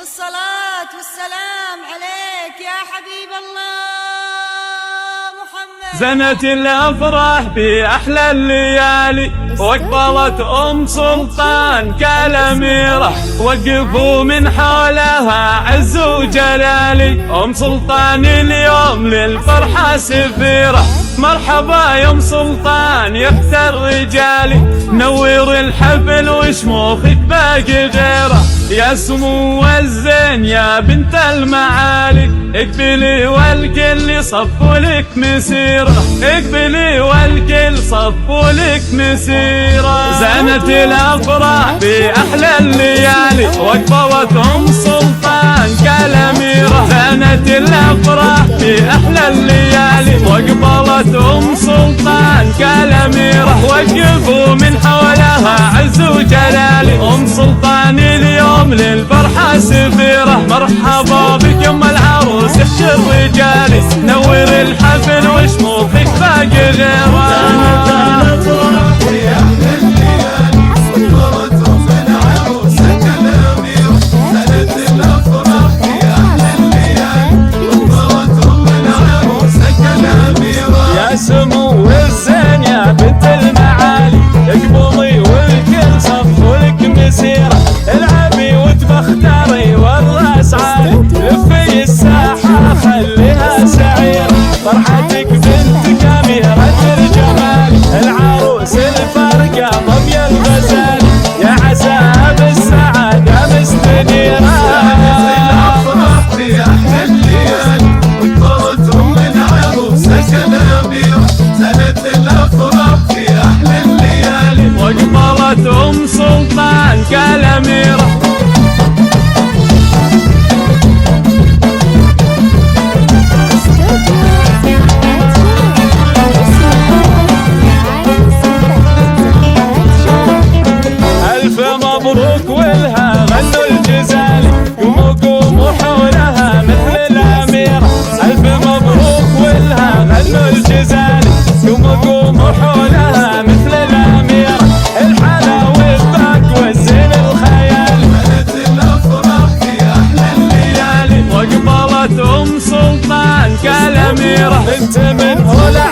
الصلاة والسلام عليك يا حبيب الله محمد. زنت الأفراح بأحلى الليالي، واقبلت أم سلطان كالأميرة، وقفوا من حولها عز وجلالي. أم سلطان اليوم للفرحة سفيرة، مرحبا يا أم سلطان يا اخت الرجالي. نور الحفل وشموخك باقي غيره، يا سمو الزين يا بنت المعالي. اقبلي والكل صفوا لك مسيرة، اقبلي والكل صفوا لك مسيرة. زنت الأفراح بأحلى الليالي، واقبلت أم سلطان كالأميرة. زنت الأفراح بأحلى الليالي، واقبلت أم سلطان كالأميرة، وقفوا من حولها عز وجلالي. أم سلطان اليوم للفرحة سفيرة، مرحبا بك يا أم العروس احشي الرجالي. نور الحفل وشموخك باقي غيره. يا سمو الزين يا بنت المعالي، اقبضي والكل صفوا لك مسيرة. العبي وتبختري والراس عالي، لفي الساحة خليها سعيرة. فرحتك بنتك أميرة الجمال، العروس الفرقة ضبي الغزال، يا عساها بالسعادة مستنيرة. واقبلت أم سلطان كالأميرة. ألف مبروك ولها غنوا الجزالي، قوموا قوموا حولها مثل الأميرة. ألف مبروك ولها غنوا الجزالي، قوموا قوموا حولها مثل الأميرة. الحلا والضحك والزين الخيالي، زنت الأفراح في أحلى الليالي، واقبلت أم سلطان كالأميرة. بنت من هلا